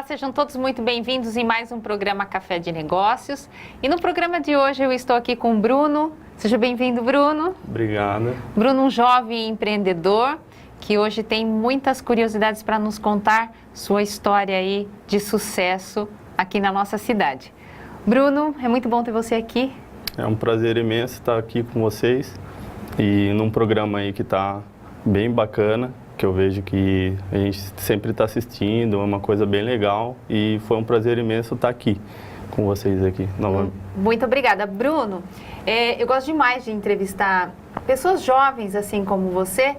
Olá, sejam todos muito bem-vindos em mais um programa Café de Negócios. E no programa de hoje eu estou aqui com o Bruno. Seja bem-vindo, Bruno. Obrigado. Bruno, um jovem empreendedor que hoje tem muitas curiosidades para nos contar sua história aí de sucesso aqui na nossa cidade. Bruno, é muito bom ter você aqui. É um prazer imenso estar aqui com vocês e num programa aí que está bem bacana, que eu vejo que a gente sempre está assistindo, é uma coisa bem legal e foi um prazer imenso estar aqui com vocês aqui novamente. Muito obrigada. Bruno, eu gosto demais de entrevistar pessoas jovens assim como você,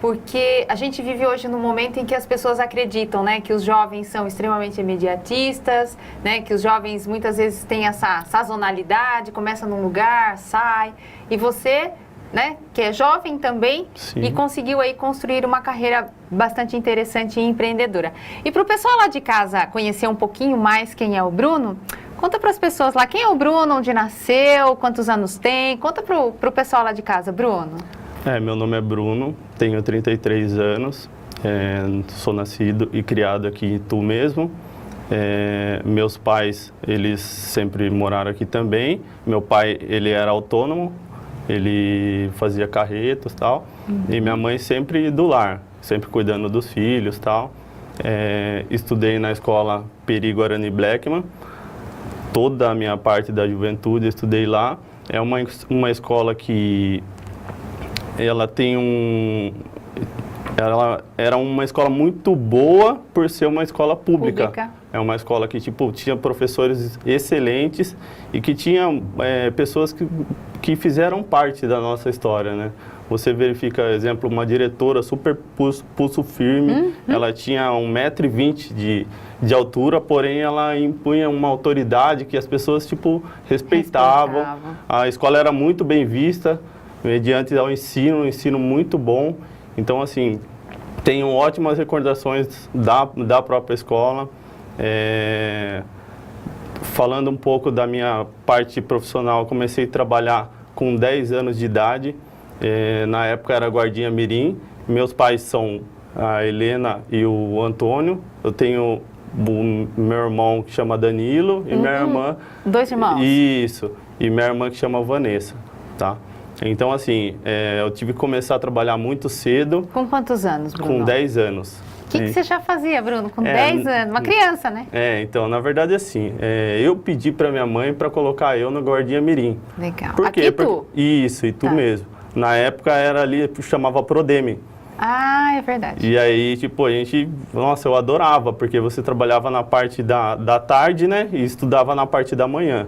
porque a gente vive hoje num momento em que as pessoas acreditam, né, que os jovens são extremamente imediatistas, né, que os jovens muitas vezes têm essa sazonalidade, começa num lugar, sai, e você, né, que é jovem também, Sim. E conseguiu aí construir uma carreira bastante interessante e empreendedora. E para o pessoal lá de casa conhecer um pouquinho mais quem é o Bruno, conta para as pessoas lá quem é o Bruno, onde nasceu, quantos anos tem, conta para o pessoal lá de casa, Bruno. Meu nome é Bruno, tenho 33 anos, sou nascido e criado aqui em Itu mesmo. Meus pais, eles sempre moraram aqui também. Meu pai, ele era autônomo, ele fazia carretos e tal. E minha mãe sempre do lar, sempre cuidando dos filhos e tal. Estudei na escola Peri Guarani Blackman. Toda a minha parte da juventude estudei lá. É uma escola que ela tem ela era uma escola muito boa por ser uma escola pública. É uma escola que tipo tinha professores excelentes e que tinha pessoas que fizeram parte da nossa história, né? Você verifica, exemplo, uma diretora super pulso firme, ela tinha 1,20 m de altura, porém ela impunha uma autoridade que as pessoas tipo respeitavam. A escola era muito bem vista, mediante ao ensino, um ensino muito bom. Então, assim, tenho ótimas recordações da própria escola. Falando um pouco da minha parte profissional, comecei a trabalhar com 10 anos de idade. Na época era guardinha mirim. Meus pais são a Helena e o Antônio. Eu tenho o meu irmão que chama Danilo e minha irmã... 2 irmãos? Isso. E minha irmã que chama Vanessa, tá? Então, assim, eu tive que começar a trabalhar muito cedo. Com quantos anos, Bruno? Com 10 anos. O que você já fazia, Bruno, com 10 anos? Uma criança, né? Então, na verdade, assim, eu pedi para minha mãe para colocar eu no guardinha mirim. Legal. Por quê? Aqui tu? Isso, Itu mesmo. Na época era ali, chamava Prodeme. Ah, é verdade. E aí, tipo, a gente, nossa, eu adorava, porque você trabalhava na parte da tarde, né, e estudava na parte da manhã.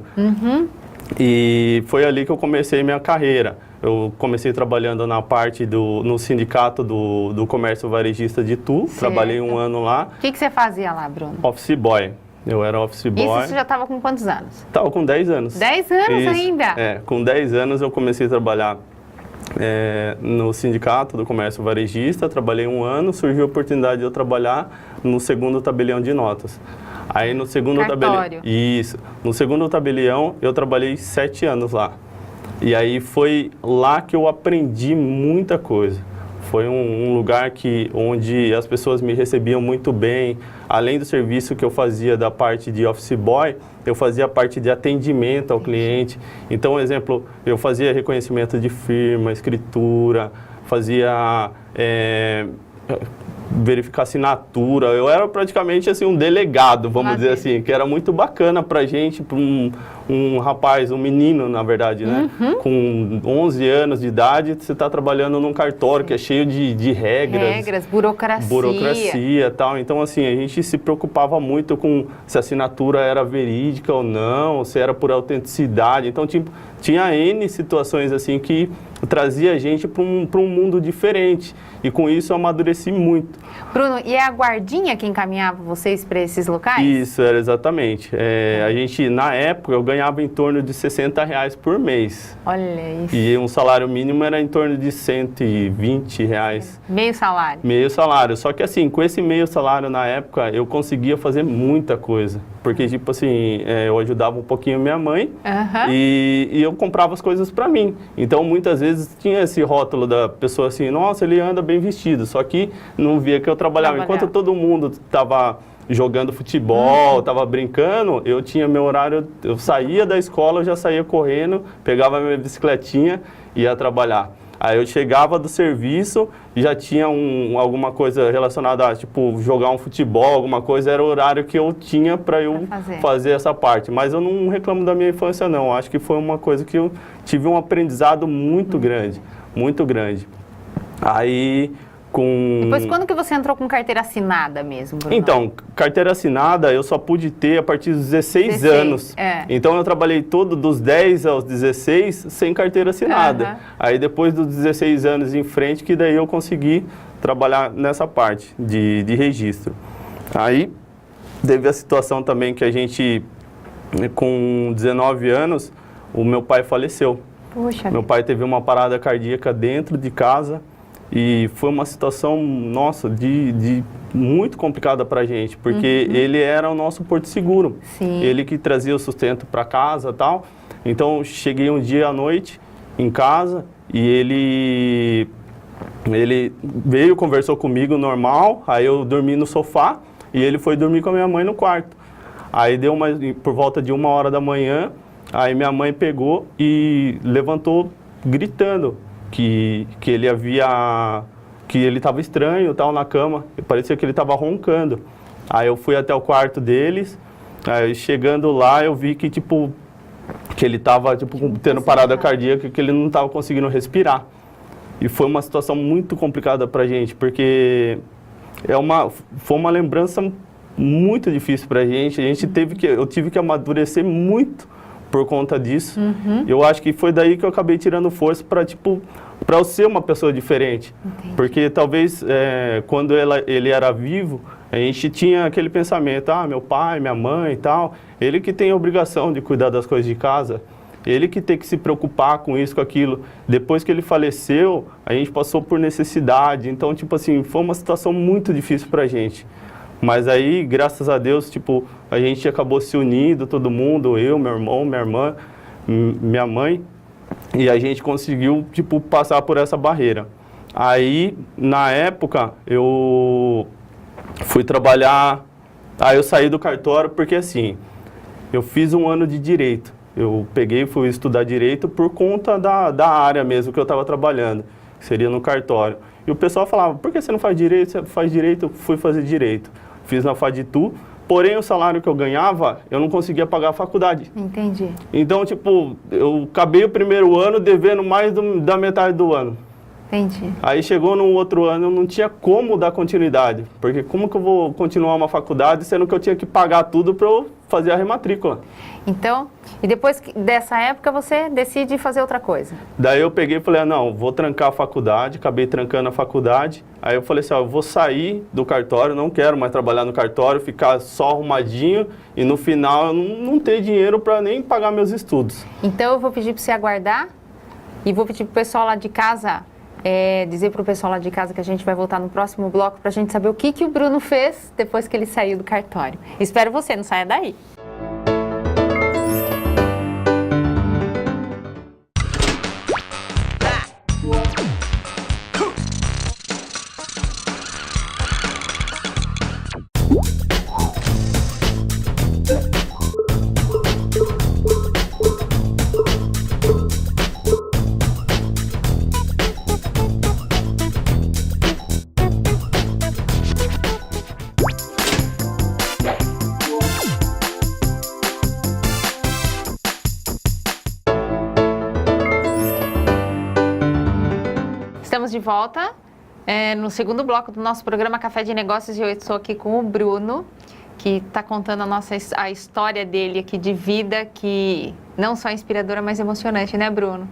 E foi ali que eu comecei minha carreira. Eu comecei trabalhando na parte no sindicato do comércio varejista de Itu. Certo. Trabalhei 1 ano lá. O que você fazia lá, Bruno? Office boy. Eu era office boy. Isso você já estava com quantos anos? Estava com 10 anos. 10 anos Isso. ainda? Com 10 anos eu comecei a trabalhar no sindicato do comércio varejista. Trabalhei 1 ano, surgiu a oportunidade de eu trabalhar no segundo tabelião de notas. Aí no segundo tabelião. Isso. No segundo tabelião eu trabalhei 7 anos lá. E aí foi lá que eu aprendi muita coisa. Foi um lugar onde as pessoas me recebiam muito bem. Além do serviço que eu fazia da parte de office boy, eu fazia a parte de atendimento ao cliente. Então, exemplo, eu fazia reconhecimento de firma, escritura, fazia verificar assinatura. Eu era praticamente assim um delegado, vamos dizer assim, que era muito bacana pra gente, para um rapaz, um menino, na verdade, né? Com 11 anos de idade, você está trabalhando num cartório que é cheio de regras, burocracia e tal. Então, assim, a gente se preocupava muito com se a assinatura era verídica ou não, se era por autenticidade. Então, tipo, tinha N situações assim que trazia a gente para um mundo diferente. E com isso eu amadureci muito. Bruno, e é a guardinha que encaminhava vocês para esses locais? Isso, era exatamente. A gente, na época, eu ganhava em torno de R$60 por mês. Olha isso. E um salário mínimo era em torno de R$120. Meio salário? Meio salário. Só que assim, com esse meio salário na época, eu conseguia fazer muita coisa. Porque, tipo assim, eu ajudava um pouquinho minha mãe e eu comprava as coisas para mim. Então, muitas vezes tinha esse rótulo da pessoa assim, nossa, ele anda bem vestido. Só que não via que eu trabalhava. Enquanto todo mundo estava jogando futebol, estava brincando, eu tinha meu horário, eu saía da escola, eu já saía correndo, pegava minha bicicletinha e ia trabalhar. Aí eu chegava do serviço e já tinha alguma coisa relacionada a, tipo, jogar um futebol, alguma coisa, era o horário que eu tinha para eu fazer essa parte. Mas eu não reclamo da minha infância, não. Acho que foi uma coisa que eu tive um aprendizado muito grande, muito grande. Aí, Depois, quando que você entrou com carteira assinada mesmo, Bruno? Então, carteira assinada eu só pude ter a partir dos 16 anos. Então, eu trabalhei dos 10 aos 16 sem carteira assinada. Aí, depois dos 16 anos em frente, que daí eu consegui trabalhar nessa parte de registro. Aí, teve a situação também que a gente, com 19 anos, o meu pai faleceu. Puxa. Meu pai teve uma parada cardíaca dentro de casa. E foi uma situação, nossa, de muito complicada para a gente, porque ele era o nosso porto seguro. Sim. Ele que trazia o sustento para casa e tal. Então, cheguei um dia à noite em casa e ele veio, conversou comigo normal, aí eu dormi no sofá e ele foi dormir com a minha mãe no quarto. Aí deu por volta de 1h da manhã, aí minha mãe pegou e levantou gritando que ele estava estranho, tal, na cama, parecia que ele estava roncando. Aí eu fui até o quarto deles, aí chegando lá eu vi que, tipo, que ele estava, tipo, tendo parada cardíaca, que ele não estava conseguindo respirar. E foi uma situação muito complicada pra gente, porque foi uma lembrança muito difícil pra gente. Eu tive que amadurecer muito por conta disso. Eu acho que foi daí que eu acabei tirando força para, tipo, para eu ser uma pessoa diferente. Entendi. Porque talvez quando ele era vivo, a gente tinha aquele pensamento, meu pai, minha mãe e tal, ele que tem a obrigação de cuidar das coisas de casa, ele que tem que se preocupar com isso, com aquilo. Depois que ele faleceu, a gente passou por necessidade. Então, tipo assim, foi uma situação muito difícil pra gente. Mas aí, graças a Deus, tipo, a gente acabou se unindo, todo mundo, eu, meu irmão, minha irmã, minha mãe, e a gente conseguiu, tipo, passar por essa barreira. Aí, na época, eu fui trabalhar, aí eu saí do cartório porque, assim, eu fiz um ano de Direito. Eu peguei e fui estudar Direito por conta da área mesmo que eu estava trabalhando, que seria no cartório. E o pessoal falava, por que você não faz Direito? Você faz Direito? Eu fui fazer Direito. Fiz na FADTU, porém o salário que eu ganhava, eu não conseguia pagar a faculdade. Entendi. Então, tipo, eu acabei o primeiro ano devendo mais da metade do ano. Entendi. Aí chegou no outro ano, eu não tinha como dar continuidade, porque como que eu vou continuar uma faculdade, sendo que eu tinha que pagar tudo para eu fazer a rematrícula. Então, e depois dessa época você decide fazer outra coisa? Daí eu peguei e falei, não, vou trancar a faculdade, acabei trancando a faculdade. Aí eu falei assim, eu vou sair do cartório, não quero mais trabalhar no cartório, ficar só arrumadinho e no final eu não ter dinheiro para nem pagar meus estudos. Então eu vou pedir para você aguardar e vou pedir para o pessoal lá de casa, dizer para o pessoal lá de casa que a gente vai voltar no próximo bloco para a gente saber o que o Bruno fez depois que ele saiu do cartório. Espero você, não saia daí. Estamos de volta no segundo bloco do nosso programa Café de Negócios e eu estou aqui com o Bruno, que está contando a história dele aqui de vida, que não só é inspiradora, mas emocionante, né, Bruno?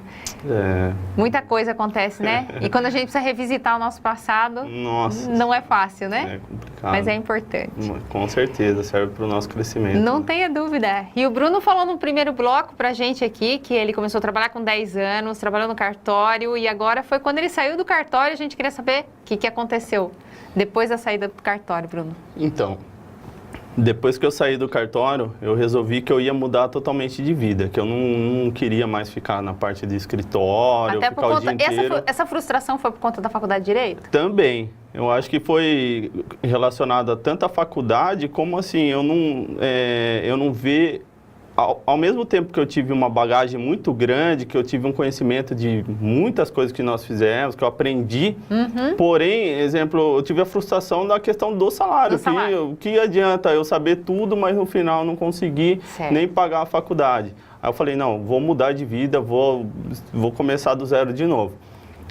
Muita coisa acontece, né? E quando a gente precisa revisitar o nosso passado, nossa, não é fácil, né? É complicado. Mas é importante. Com certeza, serve para o nosso crescimento. Não tenha dúvida. E o Bruno falou no primeiro bloco pra gente aqui que ele começou a trabalhar com 10 anos, trabalhou no cartório e agora foi quando ele saiu do cartório, a gente queria saber o que aconteceu depois da saída do cartório, Bruno. Então, Depois que eu saí do cartório, eu resolvi que eu ia mudar totalmente de vida, que eu não queria mais ficar na parte de escritório, Até ficar por o conta, dia inteiro. essa frustração foi por conta da faculdade de Direito? Também. Eu acho que foi relacionado a tanta faculdade, como assim, eu não vi... Ao mesmo tempo que eu tive uma bagagem muito grande, que eu tive um conhecimento de muitas coisas que nós fizemos, que eu aprendi, porém, exemplo, eu tive a frustração da questão do salário. Que adianta eu saber tudo, mas no final não conseguir nem pagar a faculdade. Aí eu falei, não, vou mudar de vida, vou começar do zero de novo.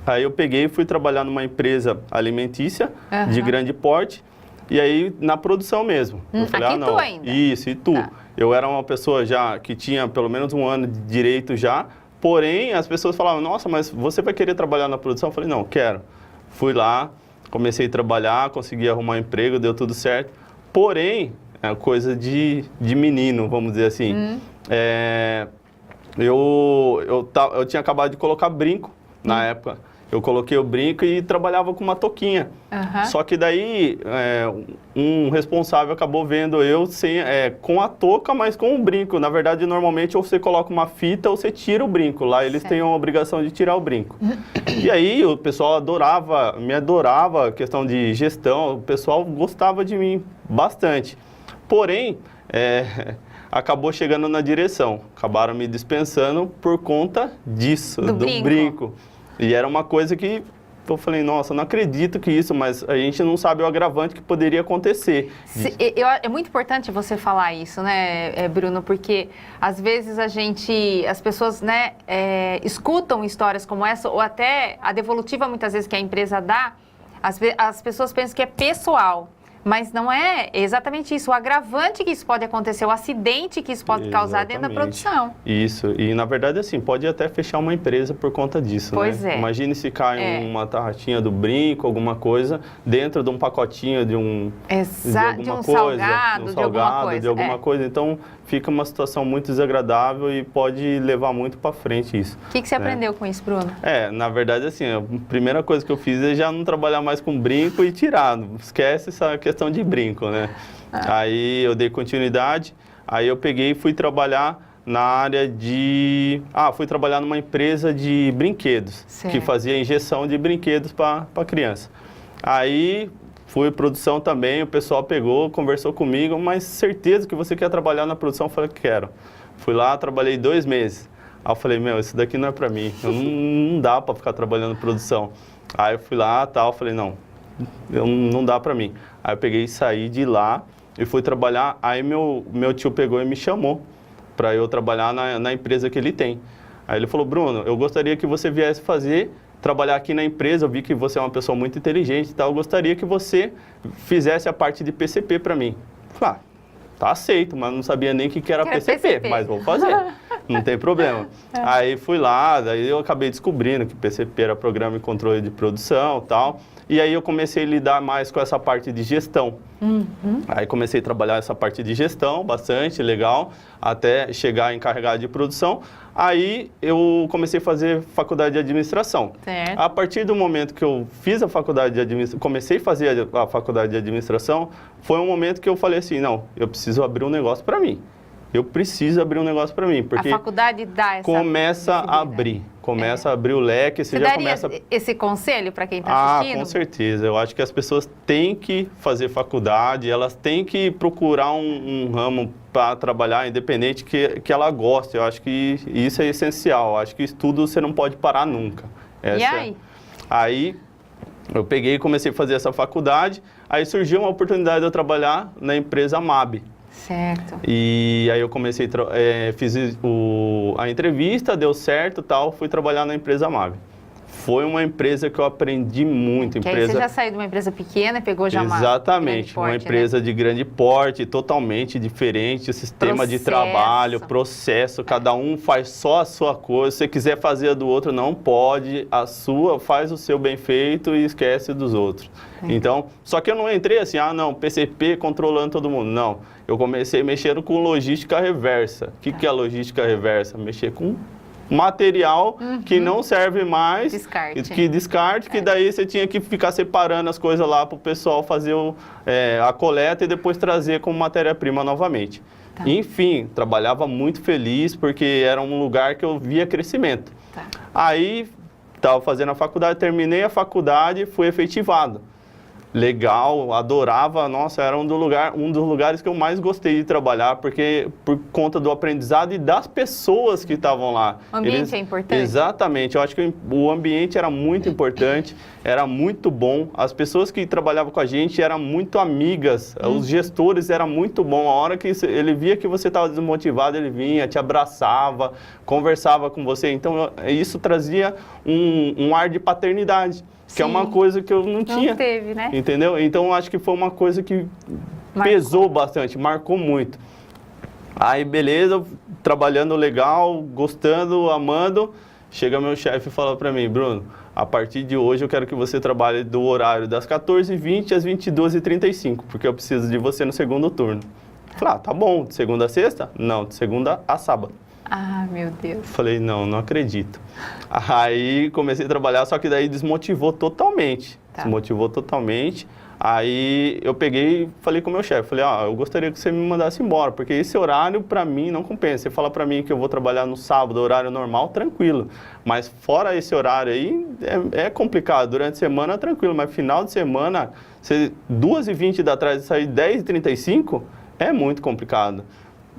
Aí eu peguei e fui trabalhar numa empresa alimentícia de grande porte, e aí na produção mesmo. Eu falei, aqui tu ainda? Isso, e tu. Tá. Eu era uma pessoa já que tinha pelo menos um ano de direito já, porém as pessoas falavam, nossa, mas você vai querer trabalhar na produção? Eu falei, não, quero. Fui lá, comecei a trabalhar, consegui arrumar um emprego, deu tudo certo. Porém, é coisa de menino, vamos dizer assim. Eu tinha acabado de colocar brinco na época. Eu coloquei o brinco e trabalhava com uma touquinha. Só que daí, um responsável acabou vendo eu com a touca, mas com o brinco. Na verdade, normalmente, ou você coloca uma fita ou você tira o brinco. Lá eles têm a obrigação de tirar o brinco. E aí, o pessoal me adorava, a questão de gestão. O pessoal gostava de mim bastante. Porém, acabou chegando na direção. Acabaram me dispensando por conta disso, do brinco. E era uma coisa que eu falei, nossa, não acredito que isso, mas a gente não sabe o agravante que poderia acontecer. É muito importante você falar isso, né, Bruno? Porque às vezes as pessoas, né, escutam histórias como essa, ou até a devolutiva muitas vezes que a empresa dá, as pessoas pensam que é pessoal. Mas não é exatamente isso, o agravante que isso pode acontecer, o acidente que isso pode causar dentro da produção. Isso, e na verdade assim, pode até fechar uma empresa por conta disso, pois né? Imagine se cai uma tarraxinha do brinco, alguma coisa, dentro de um pacotinho de alguma coisa. Então, fica uma situação muito desagradável e pode levar muito para frente isso. O que você aprendeu com isso, Bruno? Na verdade, assim, a primeira coisa que eu fiz é já não trabalhar mais com brinco e tirar. Esquece essa questão de brinco, né? Aí eu dei continuidade, aí eu peguei e fui trabalhar na área de... fui trabalhar numa empresa de brinquedos, que fazia injeção de brinquedos para criança. Aí... fui produção também, o pessoal pegou, conversou comigo, mas certeza que você quer trabalhar na produção? Eu falei, quero. Fui lá, trabalhei 2 meses. Aí eu falei, isso daqui não é pra mim, não dá pra ficar trabalhando em produção. Aí eu fui lá, falei, não dá pra mim. Aí eu peguei e saí de lá e fui trabalhar, aí meu tio pegou e me chamou pra eu trabalhar na empresa que ele tem. Aí ele falou, Bruno, eu gostaria que você viesse trabalhar aqui na empresa, eu vi que você é uma pessoa muito inteligente e tal, eu gostaria que você fizesse a parte de PCP para mim. Falei, tá aceito, mas não sabia nem o que era PCP, mas vou fazer, não tem problema. Aí fui lá, daí eu acabei descobrindo que PCP era Programa e Controle de Produção e tal, e aí eu comecei a lidar mais com essa parte de gestão. Aí comecei a trabalhar essa parte de gestão, bastante legal, até chegar a encarregado de produção. Aí eu comecei a fazer faculdade de administração. A partir do momento que eu fiz a faculdade de administração, comecei a fazer a faculdade de administração, foi um momento que eu falei assim, não, eu preciso abrir um negócio para mim. Eu preciso abrir um negócio para mim, porque a faculdade dá essa começa a abrir o leque, você já começa... esse conselho para quem está assistindo? Com certeza. Eu acho que as pessoas têm que fazer faculdade, elas têm que procurar um ramo para trabalhar, independente que ela goste. Eu acho que isso é essencial. Eu acho que estudo você não pode parar nunca. E aí? Aí eu peguei e comecei a fazer essa faculdade, aí surgiu uma oportunidade de eu trabalhar na empresa MAB. Certo. E aí eu comecei, fiz a entrevista, deu certo e tal, fui trabalhar na empresa MAB. Foi uma empresa que eu aprendi muito. Que aí você já saiu de uma empresa pequena e pegou já uma Exatamente, porte, uma empresa de grande porte, totalmente diferente, o sistema de trabalho, processo, cada um faz só a sua coisa, se você quiser fazer a do outro, não pode, a sua, faz o seu bem feito e esquece dos outros. Então, só que eu não entrei assim, PCP controlando todo mundo, não. Eu comecei mexendo com logística reversa. O que é logística reversa? Mexer com material que não serve mais, descarte. Que daí você tinha que ficar separando as coisas lá para o pessoal fazer a coleta e depois trazer como matéria-prima novamente. Tá. Enfim, trabalhava muito feliz porque era um lugar que eu via crescimento. Tá. Aí, estava fazendo a faculdade, terminei a faculdade e fui efetivado. Legal, adorava, nossa, era um dos lugares que eu mais gostei de trabalhar, porque por conta do aprendizado e das pessoas que estavam lá. O ambiente é importante? Exatamente, eu acho que o ambiente era muito importante, era muito bom, as pessoas que trabalhavam com a gente eram muito amigas, os gestores eram muito bons, a hora que ele via que você estava desmotivado, ele vinha, te abraçava, conversava com você, então isso trazia um ar de paternidade. Que é uma coisa que eu não tinha. Não teve, né? Entendeu? Então, acho que foi uma coisa que pesou bastante, marcou muito. Aí, beleza, trabalhando legal, gostando, amando. Chega meu chefe e fala pra mim, Bruno, a partir de hoje eu quero que você trabalhe do horário das 14h20 às 22h35, porque eu preciso de você no segundo turno. Falei, tá bom, de segunda a sexta? Não, de segunda a sábado. Ah, meu Deus. Falei, não acredito. Aí comecei a trabalhar, só que daí desmotivou totalmente. Tá. Desmotivou totalmente. Aí eu peguei e falei com o meu chefe, falei, eu gostaria que você me mandasse embora, porque esse horário para mim não compensa. Você fala para mim que eu vou trabalhar no sábado, horário normal, tranquilo. Mas fora esse horário aí, é complicado. Durante a semana, tranquilo, mas final de semana, 2h20 da tarde sair 10h35, é muito complicado.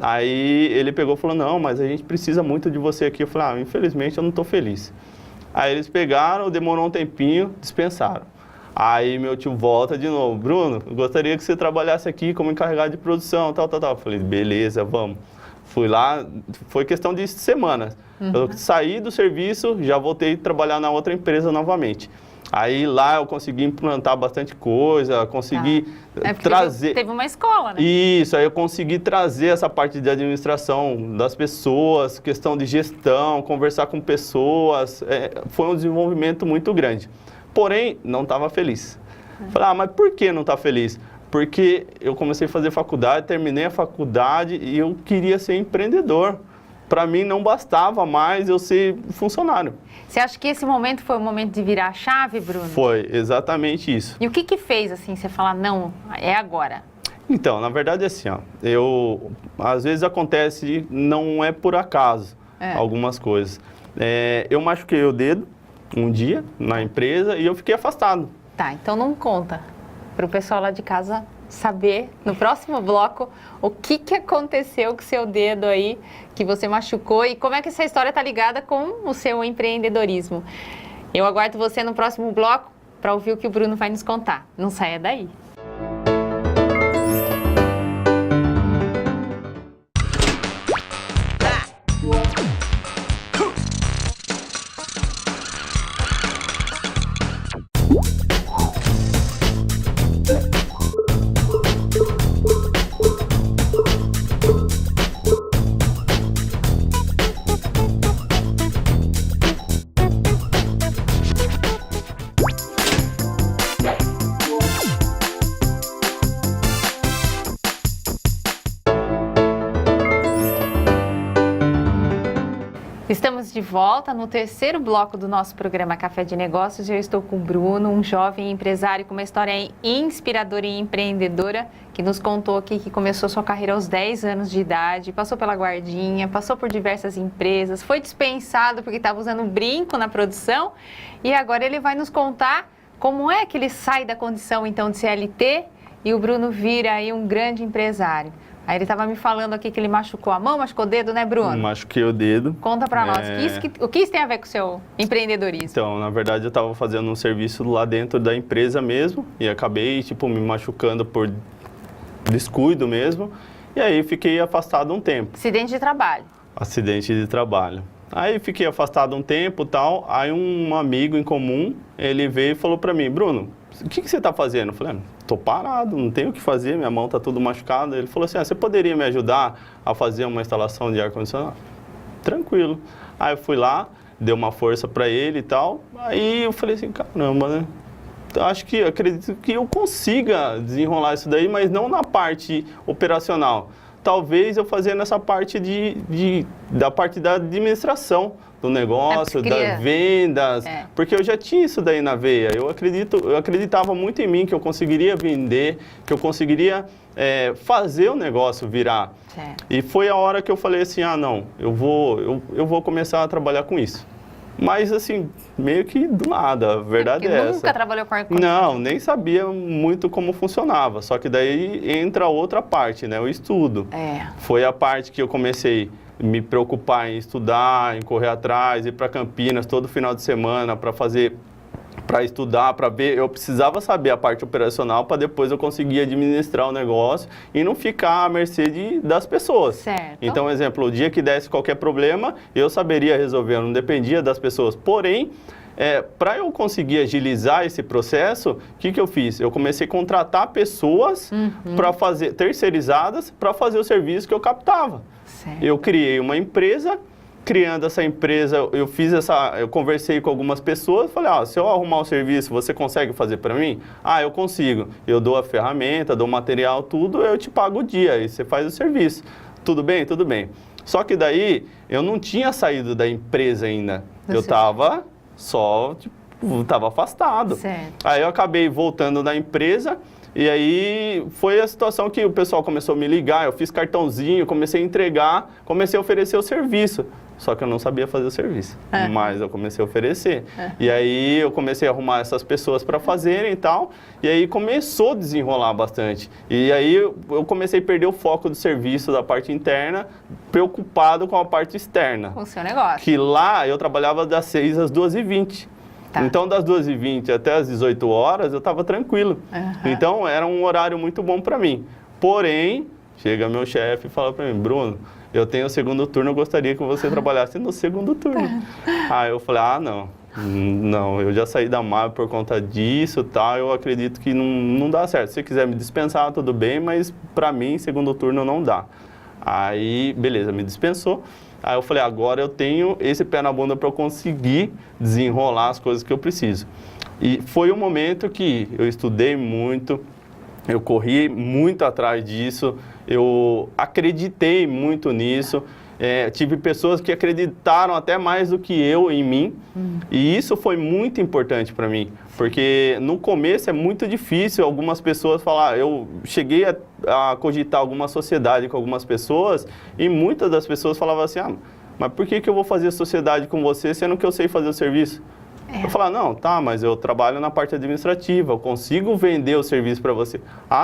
Aí ele pegou e falou, não, mas a gente precisa muito de você aqui. Eu falei, infelizmente eu não estou feliz. Aí eles pegaram, demorou um tempinho, dispensaram. Aí meu tio volta de novo, Bruno, eu gostaria que você trabalhasse aqui como encarregado de produção, tal. Eu falei, beleza, vamos. Fui lá, foi questão de semanas. Eu saí do serviço, já voltei a trabalhar na outra empresa novamente. Aí lá eu consegui implantar bastante coisa, consegui trazer... Teve uma escola, né? Isso, aí eu consegui trazer essa parte de administração das pessoas, questão de gestão, conversar com pessoas, foi um desenvolvimento muito grande. Porém, não estava feliz. Falei, mas por que não está feliz? Porque eu comecei a fazer faculdade, terminei a faculdade e eu queria ser empreendedor. Para mim não bastava mais eu ser funcionário. Você acha que esse momento foi o momento de virar a chave, Bruno? Foi, exatamente isso. E o que fez, assim, você falar, não, é agora? Então, na verdade, assim, às vezes acontece, não é por acaso, algumas coisas. Eu machuquei o dedo um dia na empresa e eu fiquei afastado. Tá, então não conta para o pessoal lá de casa saber, no próximo bloco, o que aconteceu com o seu dedo aí, que você machucou e como é que essa história está ligada com o seu empreendedorismo. Eu aguardo você no próximo bloco para ouvir o que o Bruno vai nos contar. Não saia daí. Estamos de volta no terceiro bloco do nosso programa Café de Negócios. Eu estou com o Bruno, um jovem empresário com uma história inspiradora e empreendedora, que nos contou aqui que começou sua carreira aos 10 anos de idade, passou pela guardinha, passou por diversas empresas, foi dispensado porque estava usando um brinco na produção e agora ele vai nos contar como é que ele sai da condição então de CLT e o Bruno vira aí um grande empresário. Aí ele estava me falando aqui que ele machucou a mão, machucou o dedo, né, Bruno? Machuquei o dedo. Conta para nós, o que isso tem a ver com o seu empreendedorismo? Então, na verdade, eu estava fazendo um serviço lá dentro da empresa mesmo e acabei, me machucando por descuido mesmo. E aí fiquei afastado um tempo. Acidente de trabalho. Acidente de trabalho. Aí fiquei afastado um tempo e tal, aí um amigo em comum, ele veio e falou para mim, Bruno, o que você está fazendo? Eu falei, tô parado, não tenho o que fazer, minha mão está tudo machucada. Ele falou assim, você poderia me ajudar a fazer uma instalação de ar-condicionado? Tranquilo. Aí eu fui lá, dei uma força para ele e tal, aí eu falei assim, caramba, né? Acredito que eu consiga desenrolar isso daí, mas não na parte operacional. talvez eu fazendo essa parte da parte da administração do negócio, das vendas, porque eu já tinha isso daí na veia. Eu acreditava muito em mim, que eu conseguiria vender, que eu conseguiria fazer o negócio virar. E foi a hora que eu falei assim, ah, não, eu vou começar a trabalhar com isso. Mas, assim, meio que do nada, a verdade é essa. Nunca trabalhou com ar-condicionado? Não, nem sabia muito como funcionava. Só que daí entra outra parte, né? O estudo. Foi a parte que eu comecei a me preocupar em estudar, em correr atrás, ir para Campinas todo final de semana para estudar, para ver. Eu precisava saber a parte operacional para depois eu conseguir administrar o negócio e não ficar à mercê das pessoas. Certo. Então, exemplo, o dia que desse qualquer problema, eu saberia resolver, eu não dependia das pessoas. Porém, para eu conseguir agilizar esse processo, o que eu fiz? Eu comecei a contratar pessoas para fazer, terceirizadas, para fazer o serviço que eu captava. Certo. Eu criei uma empresa. Criando essa empresa, eu conversei com algumas pessoas, falei, se eu arrumar o serviço, você consegue fazer para mim? Ah, eu consigo. Eu dou a ferramenta, dou o material, tudo, eu te pago o dia, e você faz o serviço. Tudo bem? Tudo bem. Só que daí, eu não tinha saído da empresa ainda. Eu estava estava afastado. Certo. Aí eu acabei voltando da empresa. E aí foi a situação que o pessoal começou a me ligar, eu fiz cartãozinho, comecei a entregar, comecei a oferecer o serviço. Só que eu não sabia fazer o serviço, mas eu comecei a oferecer. E aí eu comecei a arrumar essas pessoas para fazerem e tal, e aí começou a desenrolar bastante. E aí eu comecei a perder o foco do serviço, da parte interna, preocupado com a parte externa. Com o seu negócio. Que lá eu trabalhava das 6 às 2h20. Então, das 2h20 até as 18 horas, eu estava tranquilo. Então, era um horário muito bom para mim. Porém, chega meu chefe e fala para mim, Bruno, eu tenho o segundo turno, eu gostaria que você trabalhasse no segundo turno. Aí eu falei, não, eu já saí da MAV por conta disso, tá? Eu acredito que não dá certo. Se você quiser me dispensar, tudo bem, mas para mim, segundo turno não dá. Aí, beleza, me dispensou. Aí eu falei, agora eu tenho esse pé na bunda para eu conseguir desenrolar as coisas que eu preciso. E foi um momento que eu estudei muito, eu corri muito atrás disso, eu acreditei muito nisso. Tive pessoas que acreditaram até mais do que eu em mim, e isso foi muito importante para mim, porque no começo é muito difícil algumas pessoas falar, eu cheguei a cogitar alguma sociedade com algumas pessoas, e muitas das pessoas falavam assim, mas por que eu vou fazer sociedade com você, sendo que eu sei fazer o serviço? Eu falava, não, tá, mas eu trabalho na parte administrativa, eu consigo vender o serviço para você.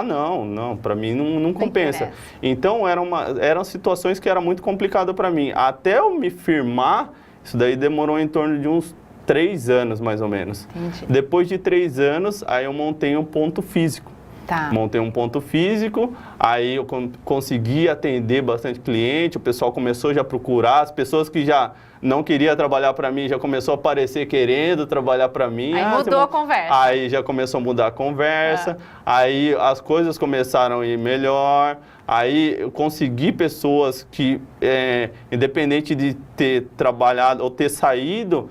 Não, para mim não compensa. Então, eram situações que era muito complicado para mim. Até eu me firmar, isso daí demorou em torno de uns 3 anos, mais ou menos. Entendi. Depois de 3 anos, aí eu montei um ponto físico. Montei um ponto físico, aí eu consegui atender bastante cliente, o pessoal começou já a procurar, as pessoas que já não queriam trabalhar para mim já começou a aparecer querendo trabalhar para mim. Aí mudou a conversa. Aí já começou a mudar a conversa, aí as coisas começaram a ir melhor, aí eu consegui pessoas que, independente de ter trabalhado ou ter saído,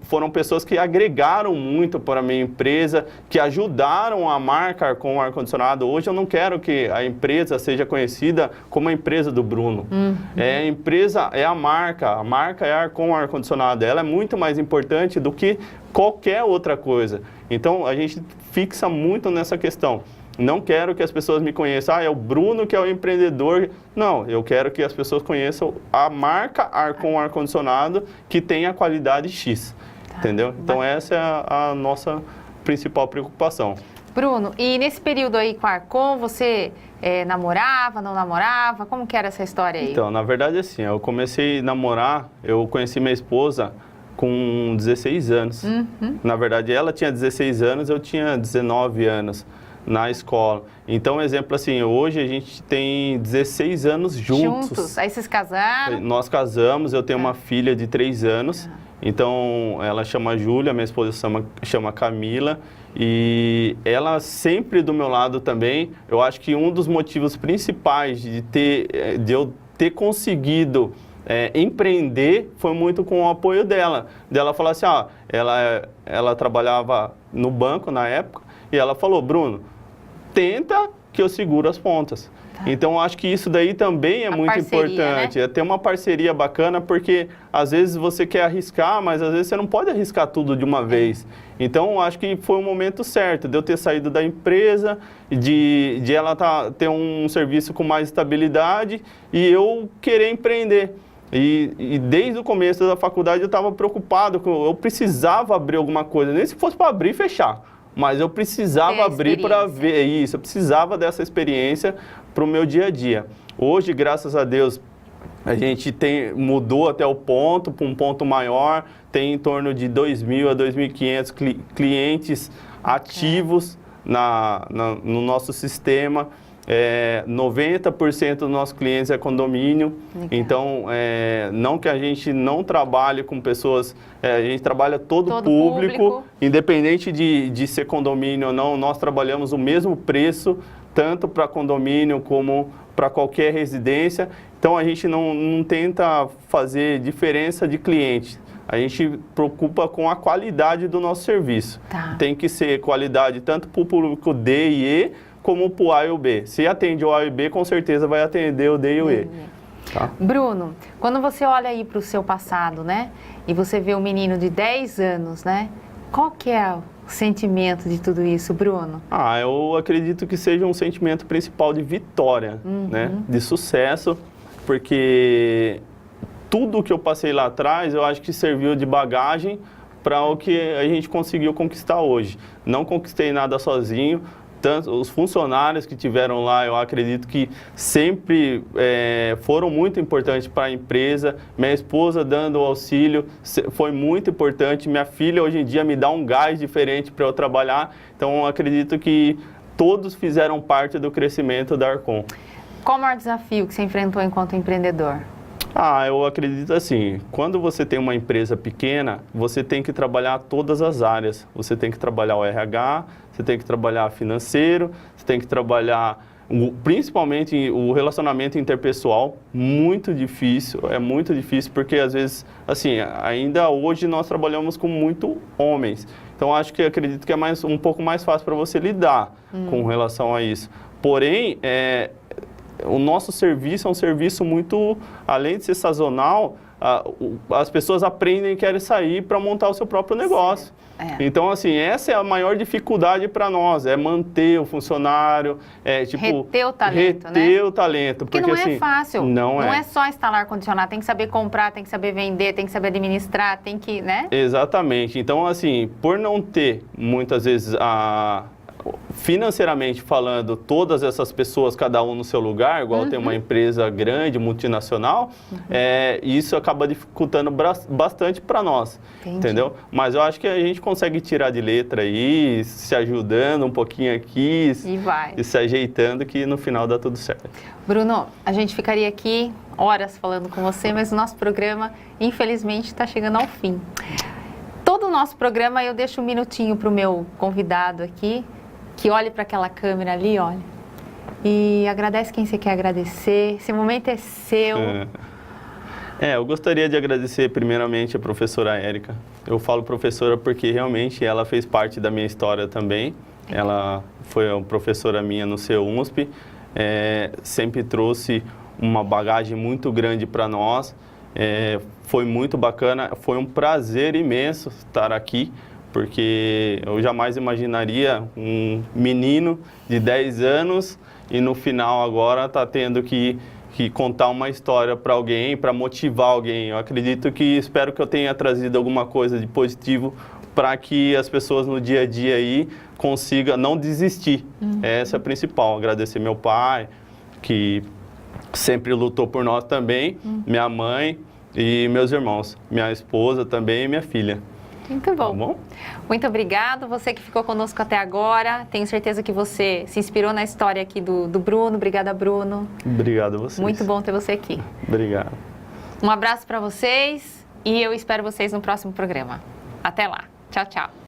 foram pessoas que agregaram muito para a minha empresa, que ajudaram a marca Arcon Ar-Condicionado. Hoje eu não quero que a empresa seja conhecida como a empresa do Bruno. A empresa é a marca é Arcon Ar-Condicionado. Ela é muito mais importante do que qualquer outra coisa. Então a gente fixa muito nessa questão. Não quero que as pessoas me conheçam, é o Bruno que é o empreendedor. Não, eu quero que as pessoas conheçam a marca Arcon Ar-Condicionado que tem a qualidade X, entendeu? Então essa é a nossa principal preocupação. Bruno, e nesse período aí com a Arcon, você namorava, não namorava? Como que era essa história aí? Então, na verdade assim, eu comecei a namorar, eu conheci minha esposa com 16 anos. Na verdade ela tinha 16 anos, eu tinha 19 anos. Na escola. Então, exemplo assim, hoje a gente tem 16 anos juntos. Aí vocês casaram? Nós casamos, eu tenho uma filha de 3 anos. Então, ela chama Júlia, minha esposa chama Camila. E ela sempre do meu lado também. Eu acho que um dos motivos principais de eu ter conseguido empreender foi muito com o apoio dela. Dela falar assim, ela trabalhava no banco na época. E ela falou, Bruno, tenta que eu seguro as pontas. Então, eu acho que isso daí também é muito importante, né? É ter uma parceria bacana, porque às vezes você quer arriscar, mas às vezes você não pode arriscar tudo de uma vez. Então, eu acho que foi o momento certo de eu ter saído da empresa, de ela ter um serviço com mais estabilidade e eu querer empreender. E desde o começo da faculdade eu estava preocupado, eu precisava abrir alguma coisa, nem se fosse para abrir e fechar, mas eu precisava abrir para ver isso, eu precisava dessa experiência para o meu dia a dia. Hoje, graças a Deus, a gente mudou até o ponto, para um ponto maior, tem em torno de 2.000 a 2.500 clientes ativos no nosso sistema. 90% dos nossos clientes é condomínio. Legal. Então, não que a gente não trabalhe com pessoas, a gente trabalha todo público, independente de ser condomínio ou não, nós trabalhamos o mesmo preço, tanto para condomínio como para qualquer residência. Então, a gente não tenta fazer diferença de cliente. A gente preocupa com a qualidade do nosso serviço. Tá. Tem que ser qualidade tanto para o público D e E, como para o A e o B. Se atende o A e o B, com certeza vai atender o D e o E. Tá? Bruno, quando você olha aí para o seu passado, né? E você vê um menino de 10 anos, né? Qual que é o sentimento de tudo isso, Bruno? Eu acredito que seja um sentimento principal de vitória, né? De sucesso, porque tudo que eu passei lá atrás, eu acho que serviu de bagagem para o que a gente conseguiu conquistar hoje. Não conquistei nada sozinho. Tanto os funcionários que tiveram lá, eu acredito que sempre foram muito importantes para a empresa. Minha esposa dando auxílio foi muito importante. Minha filha hoje em dia me dá um gás diferente para eu trabalhar. Então, eu acredito que todos fizeram parte do crescimento da Arcon. Qual o maior desafio que você enfrentou enquanto empreendedor? Eu acredito assim, quando você tem uma empresa pequena, você tem que trabalhar todas as áreas. Você tem que trabalhar o RH, você tem que trabalhar financeiro, você tem que trabalhar principalmente o relacionamento interpessoal, muito difícil, é muito difícil porque às vezes, assim, ainda hoje nós trabalhamos com muito homens. Então, acredito que é um pouco mais fácil para você lidar com relação a isso. Porém, o nosso serviço é um serviço muito, além de ser sazonal, as pessoas aprendem e querem sair para montar o seu próprio negócio. Então, assim, essa é a maior dificuldade para nós, é manter o funcionário, reter o talento, reter o talento. Porque não assim, é fácil, não é só instalar ar-condicionado, tem que saber comprar, tem que saber vender, tem que saber administrar, tem que, né? Exatamente. Então, assim, por não ter, muitas vezes, financeiramente falando, todas essas pessoas, cada um no seu lugar, igual tem uma empresa grande, multinacional, isso acaba dificultando bastante para nós, entendeu? Mas eu acho que a gente consegue tirar de letra aí, se ajudando um pouquinho aqui e se ajeitando, que no final dá tudo certo. Bruno, a gente ficaria aqui horas falando com você, mas o nosso programa, infelizmente, está chegando ao fim. Todo o nosso programa eu deixo um minutinho para o meu convidado aqui, que olhe para aquela câmera ali, olha, e agradece quem você quer agradecer. Esse momento é seu. Eu gostaria de agradecer primeiramente a professora Érica. Eu falo professora porque realmente ela fez parte da minha história também. Ela foi uma professora minha no CEUNSP, sempre trouxe uma bagagem muito grande para nós. Foi muito bacana, foi um prazer imenso estar aqui, porque eu jamais imaginaria um menino de 10 anos e no final agora está tendo que contar uma história para alguém, para motivar alguém. Eu acredito espero que eu tenha trazido alguma coisa de positivo para que as pessoas no dia a dia aí consigam não desistir. Essa é a principal. Agradecer meu pai, que sempre lutou por nós também, minha mãe e meus irmãos, minha esposa também e minha filha. Muito bom. Tá bom? Muito obrigado. Você que ficou conosco até agora. Tenho certeza que você se inspirou na história aqui do Bruno. Obrigada, Bruno. Obrigado a vocês. Muito bom ter você aqui. Obrigado. Um abraço para vocês e eu espero vocês no próximo programa. Até lá. Tchau, tchau.